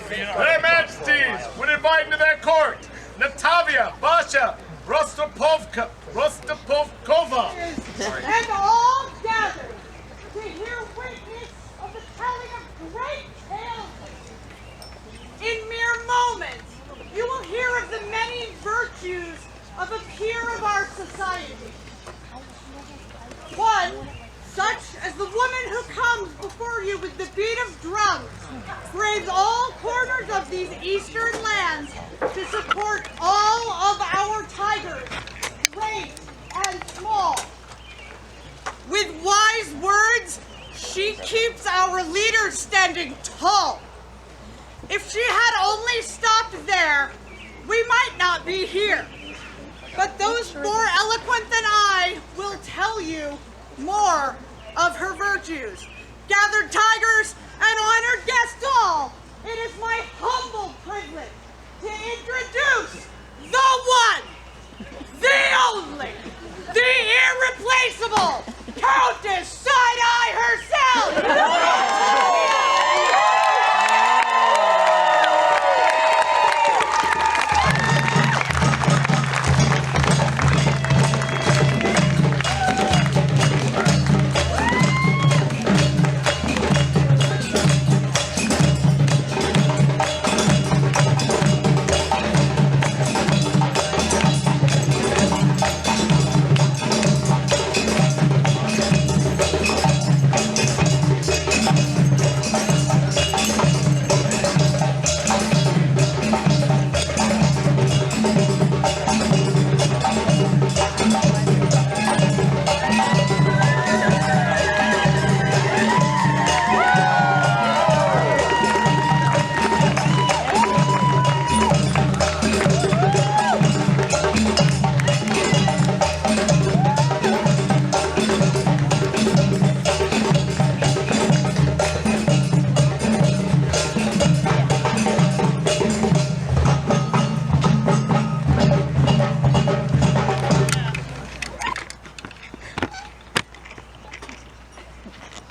Their Majesties would invite into their court Natavia, Basia, Rostropokova. And all gathered to hear witness of the telling of great tales. In mere moments, you will hear of the many virtues of a peer of our society. One, such as the woman who comes before you with the beat of drums, braves all corners of these eastern lands to support all of our tigers, great and small. With wise words, she keeps our leaders standing tall. If she had only stopped there, we might not be here. But those more eloquent than I will tell you more of her virtues. Gathered tigers and honored guests all, it is my humble privilege to introduce the one, the only, the irreplaceable Countess Side-Eye herself!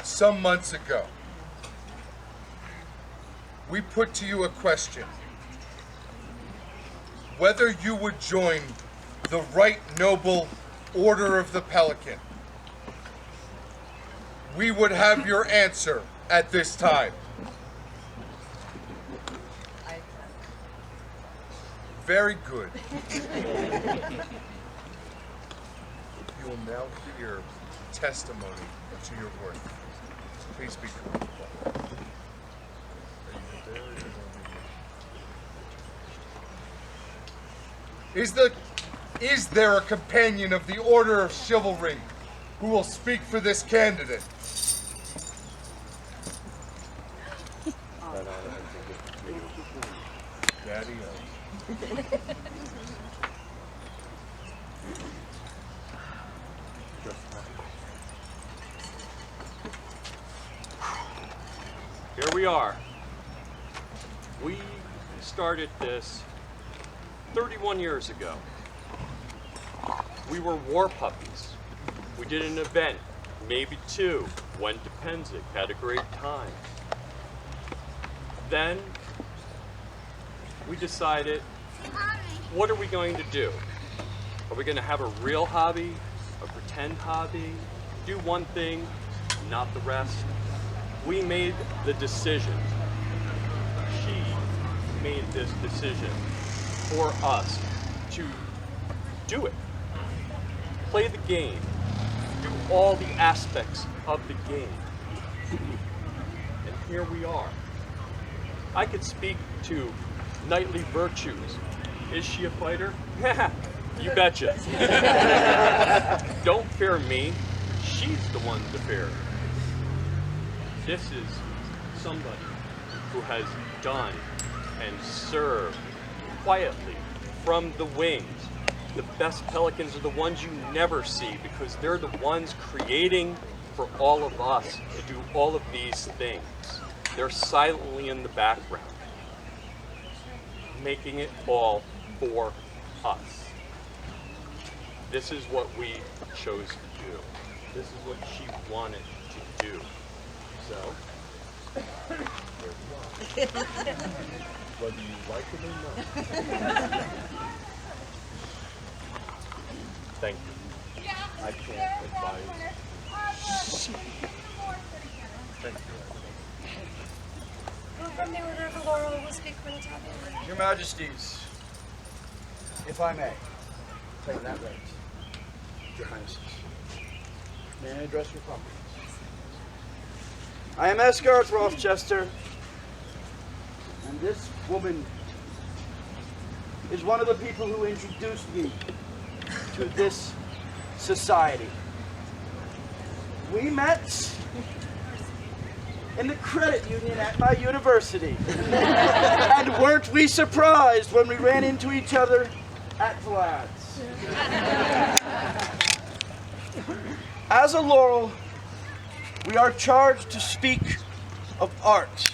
Some months ago, we put to you a question: whether you would join the Right Noble Order of the Pelican. We would have your answer at this time. Very good. You will now hear testimony to your worth. Please be comfortable. Is there a companion of the Order of Chivalry who will speak for this candidate? Daddy. Here we are. We started this 31 years ago. We were war puppies. We did an event, maybe two, went to Pennsic, had a great time. Then we decided, what are we going to do? Are we going to have a real hobby, a pretend hobby, do one thing, not the rest? We made the decision. She made this decision for us to do it. Play the game. Do all the aspects of the game. And here we are. I could speak to knightly virtues. Is she a fighter? You betcha. Don't fear me. She's the one to fear. This is somebody who has done and served quietly from the wings. The best pelicans are the ones you never see because they're the ones creating for all of us to do all of these things. They're silently in the background, making it all for us. This is what we chose to do. This is what she wanted to do. So, there we are. Whether you like it or not. Thank you. I can't advise. Thank you. Who from the Order of the Laurel will speak for Natavia? Your Majesties, if I may, claim that right. Your Highnesses, may I address your properties? I am Esgarth Rothchester, and this woman is one of the people who introduced me to this society. We met in the credit union at my university. And weren't we surprised when we ran into each other at Vlad's. As a Laurel, we are charged to speak of art.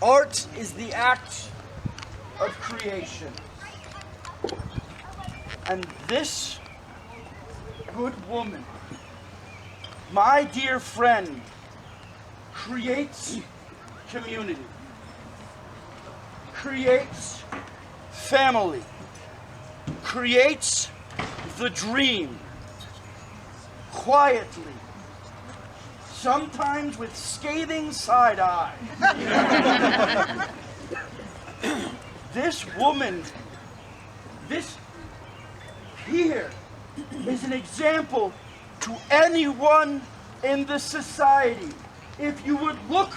Art is the act of creation. And this good woman, my dear friend, creates community, creates family, creates the dream, quietly, sometimes with scathing side eye. This woman, this here, is an example to anyone in the society. If you would look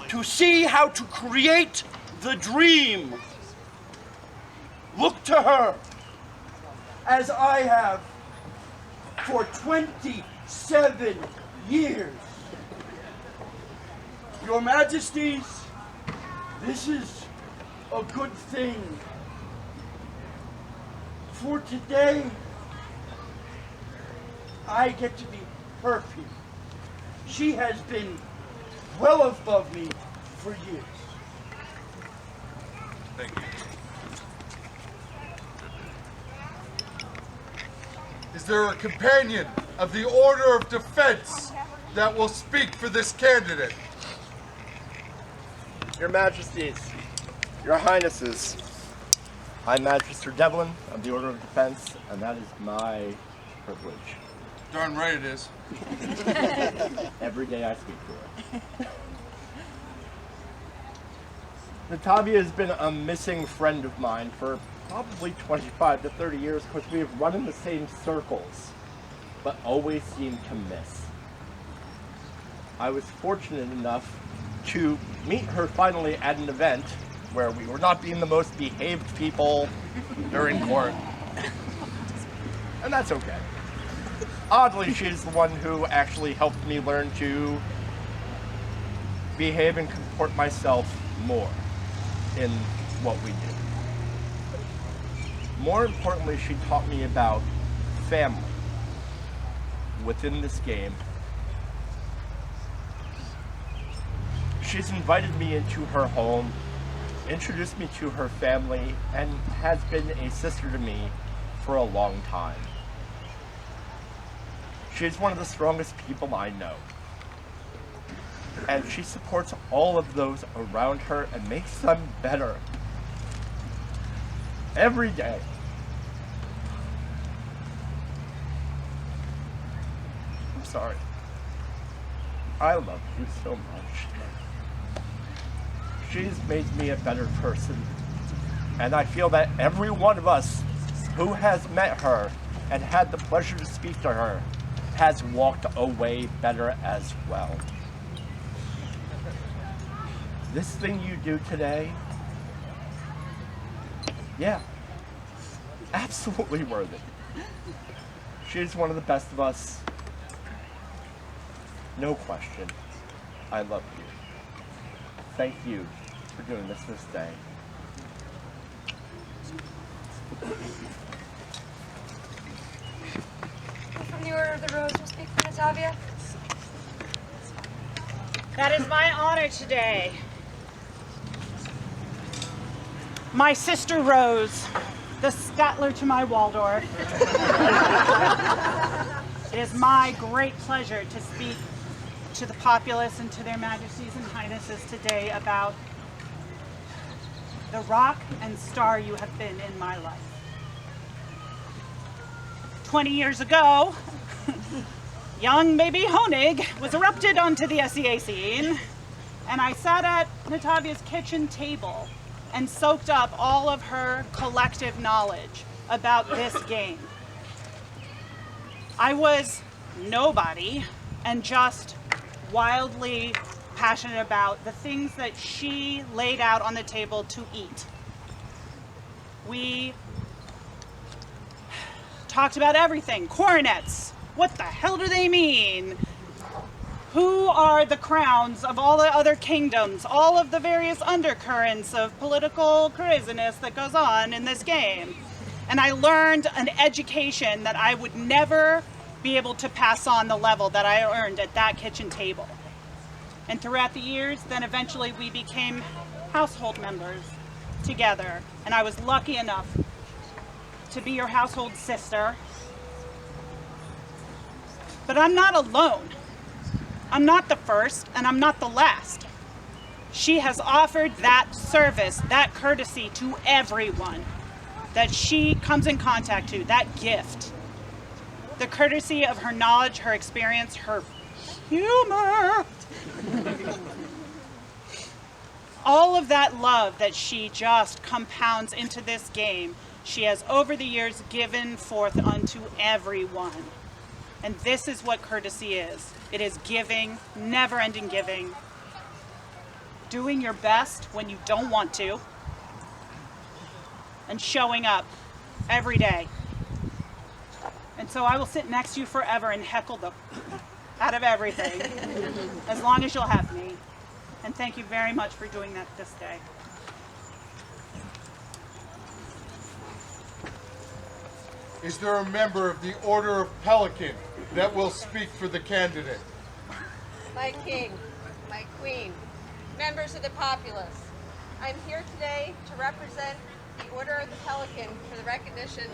to see how to create the dream, look to her, as I have for 27 years. Your Majesties, this is a good thing. For today, I get to be her peer. She has been well above me for years. Thank you. Is there a companion of the Order of Defense that will speak for this candidate? Your Majesties, Your Highnesses, I'm Magister Devlin of the Order of Defense, and that is my privilege. Darn right it is. Every day I speak to it. Natavia has been a missing friend of mine for probably 25 to 30 years because we have run in the same circles, but always seemed to miss. I was fortunate enough to meet her finally at an event where we were not being the most behaved people during court. And that's okay. Oddly, she's the one who actually helped me learn to behave and comport myself more in what we do. More importantly, she taught me about family within this game. She's invited me into her home, introduced me to her family, and has been a sister to me for a long time. She's one of the strongest people I know. And she supports all of those around her and makes them better every day. I'm sorry. I love you so much. She's made me a better person. And I feel that every one of us who has met her and had the pleasure to speak to her has walked away better as well. This thing you do today, yeah, absolutely worth it. She's one of the best of us. No question. I love you. Thank you for doing this day. From the Order of the Rose will speak for Natavia. That is my honor today. My sister Rose, the Statler to my Waldorf. It is my great pleasure to speak to the populace and to their majesties and highnesses today about the rock and star you have been in my life. 20 years ago, young baby Honig was erupted onto the SEA scene, and I sat at Natavia's kitchen table and soaked up all of her collective knowledge about this game. I was nobody and just wildly passionate about the things that she laid out on the table to eat. We talked about everything. Coronets. What the hell do they mean? Who are the crowns of all the other kingdoms? All of the various undercurrents of political craziness that goes on in this game. And I learned an education that I would never be able to pass on the level that I earned at that kitchen table. And throughout the years, then eventually we became household members together. And I was lucky enough to be your household sister. But I'm not alone. I'm not the first, and I'm not the last. She has offered that service, that courtesy to everyone that she comes in contact to, that gift. The courtesy of her knowledge, her experience, her humor. All of that love that she just compounds into this game, she has over the years given forth unto everyone. And this is what courtesy is. It is giving, never-ending giving, doing your best when you don't want to, and showing up every day. And so I will sit next to you forever and heckle the out of everything, as long as you'll have me. And thank you very much for doing that this day. Is there a member of the Order of Pelican that will speak for the candidate? My king, my queen, members of the populace, I'm here today to represent the Order of the Pelican for the recognition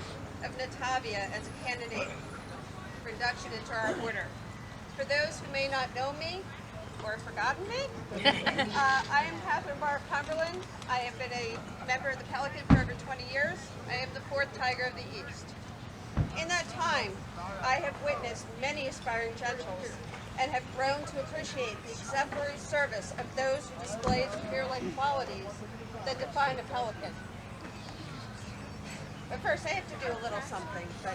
of Natavia as a candidate for induction into our order. For those who may not know me or have forgotten me, I am Catherine Barr Cumberland. I have been a member of the Pelican for over 20 years. I am the fourth Tiger of the East. In that time, I have witnessed many aspiring generals and have grown to appreciate the exemplary service of those who display the peer-like qualities that define a Pelican. But first, I have to do a little something, but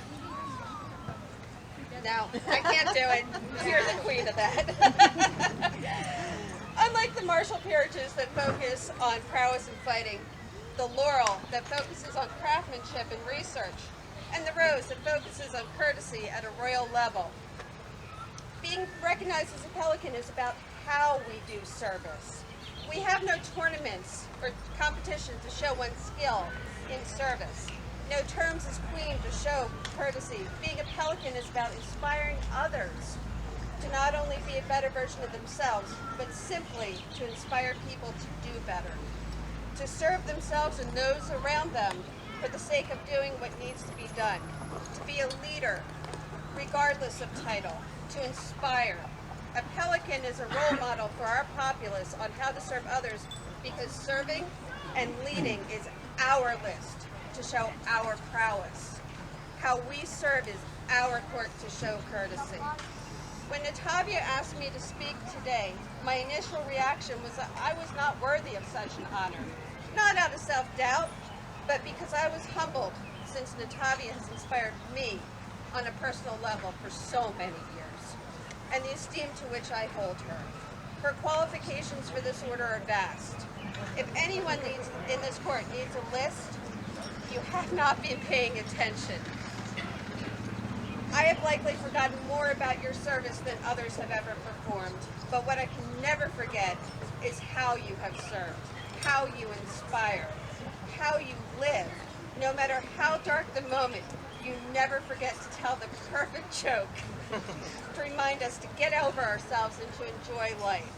no, I can't do it. You're the queen of that. Unlike the martial peerages that focus on prowess and fighting, the laurel that focuses on craftsmanship and research, and the rose that focuses on courtesy at a royal level. Being recognized as a Pelican is about how we do service. We have no tournaments or competitions to show one's skill in service. No terms as queen to show courtesy. Being a Pelican is about inspiring others to not only be a better version of themselves, but simply to inspire people to do better. To serve themselves and those around them for the sake of doing what needs to be done. To be a leader, regardless of title. To inspire. A Pelican is a role model for our populace on how to serve others because serving and leading is our list to show our prowess. How we serve is our court to show courtesy. When Natavia asked me to speak today, my initial reaction was that I was not worthy of such an honor. Not out of self-doubt, but because I was humbled since Natavia has inspired me on a personal level for so many years, and the esteem to which I hold her. Her qualifications for this order are vast. If anyone in this court needs a list, you have not been paying attention. I have likely forgotten more about your service than others have ever performed, but what I can never forget is how you have served, how you inspire, how you live. No matter how dark the moment, you never forget to tell the perfect joke to remind us to get over ourselves and to enjoy life.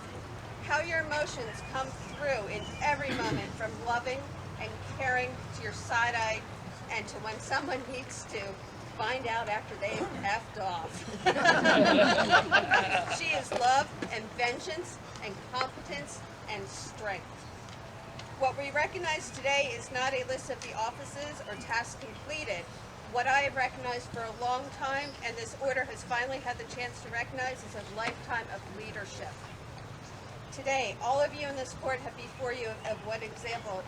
How your emotions come through in every moment, from loving and caring to your side eye and to when someone needs to find out after they've effed off. She is love and vengeance and competence and strength. What we recognize today is not a list of the offices or tasks completed. What I have recognized for a long time, and this order has finally had the chance to recognize, is a lifetime of leadership. Today, all of you in this court have before you of what example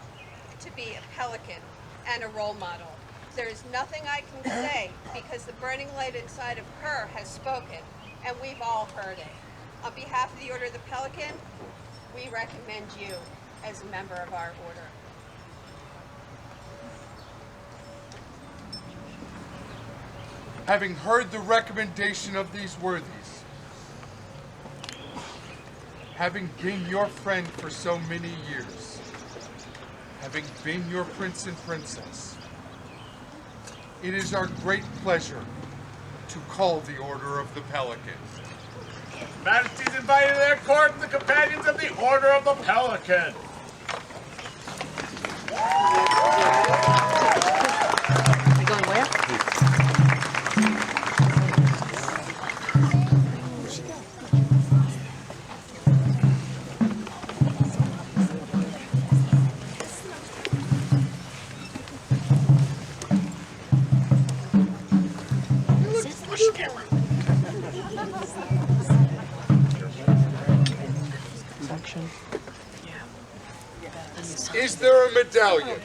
to be a pelican and a role model. There is nothing I can say because the burning light inside of her has spoken, and we've all heard it. On behalf of the Order of the Pelican, we recommend you as a member of our order. Having heard the recommendation of these worthies, having been your friend for so many years, having been your prince and princess, it is our great pleasure to call the Order of the Pelican. Majesty's invited to their court the companions of the Order of the Pelican. We're going where? Is there a medallion?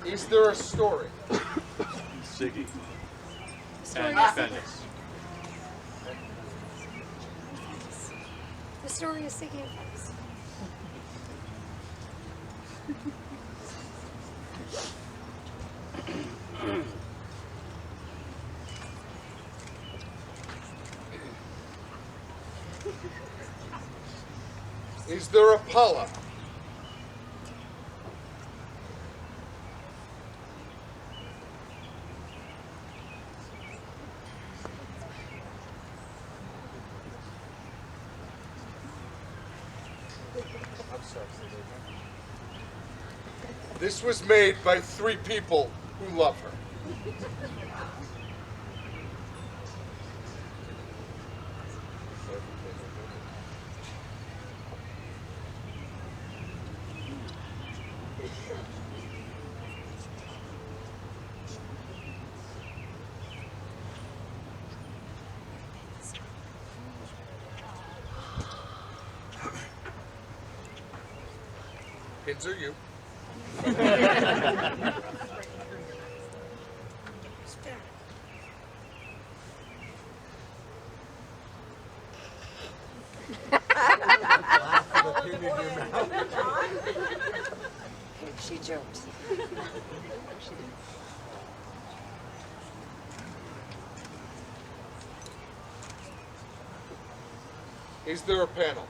Is there a story? Siggy. Story And is- Venice. The story is Siggy and Fox. Is there a Paula? I'm sorry. This was made by 3 people who love her. Kids are you. She jokes. Is there a panel?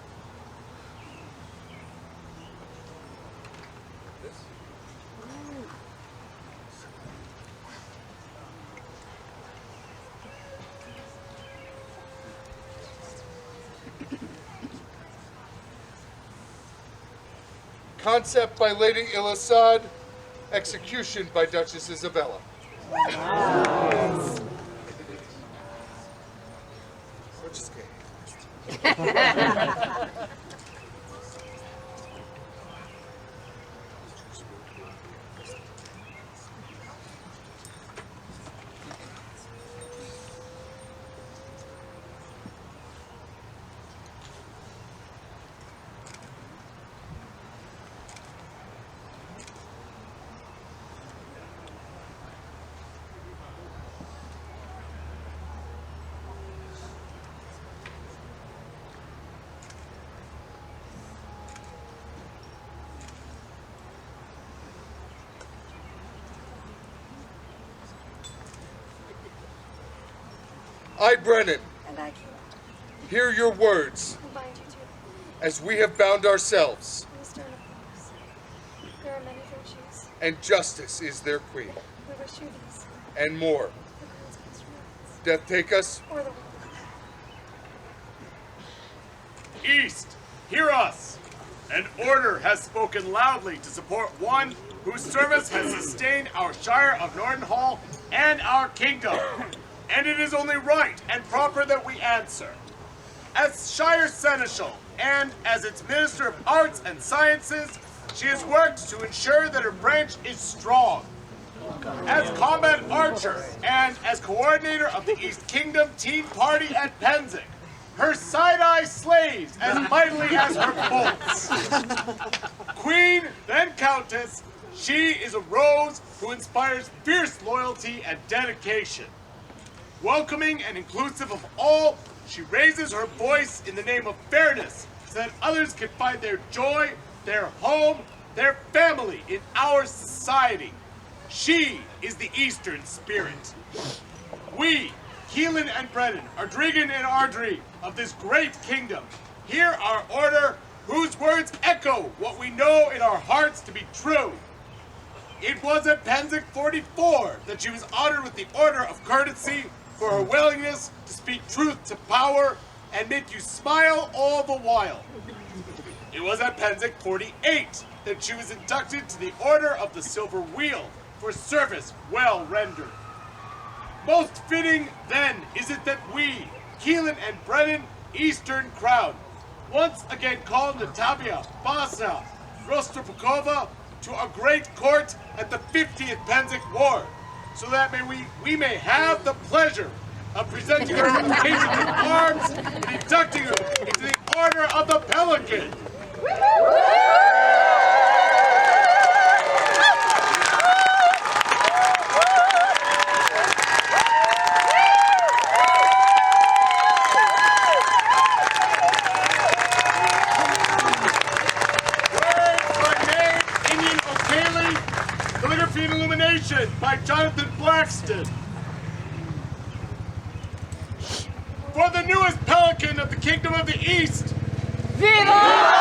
This? Concept by Lady Ilasad, execution by Duchess Isabella. We're just kidding. I, Brennan, And I can hear your words bind you to as we have bound ourselves, the stern of things. There are many virtues. and justice is their queen, We wish you these. and more. The death take us. Or the East, hear us! An order has spoken loudly to support one whose service has sustained our Shire of Nordenhall and our kingdom. And it is only right and proper that we answer. As Shire Seneschal and as its Minister of Arts and Sciences, she has worked to ensure that her branch is strong. As combat archer and as coordinator of the East Kingdom Teen Party at Pennsic, her side-eye slaves as mightily as her bolts. Queen, then Countess, she is a rose who inspires fierce loyalty and dedication. Welcoming and inclusive of all, she raises her voice in the name of fairness so that others can find their joy, their home, their family in our society. She is the Eastern spirit. We, Keelan and Brennan, Ardrigan and Ardri of this great kingdom, hear our order whose words echo what we know in our hearts to be true. It was at Pennsic 44 that she was honored with the Order of Courtesy for her willingness to speak truth to power and make you smile all the while. It was at Pennsic 48 that she was inducted to the Order of the Silver Wheel for service well rendered. Most fitting, then, is it that we, Keelan and Brennan, Eastern Crown, once again call Natavia, Basia, Rostropokova to a great court at the 50th Pennsic War, so that we may have the pleasure of presenting her with a patent of arms and inducting her into the Order of the Pelican. Illumination by Jonathan Blackston. For the newest Pelican of the Kingdom of the East. Viva!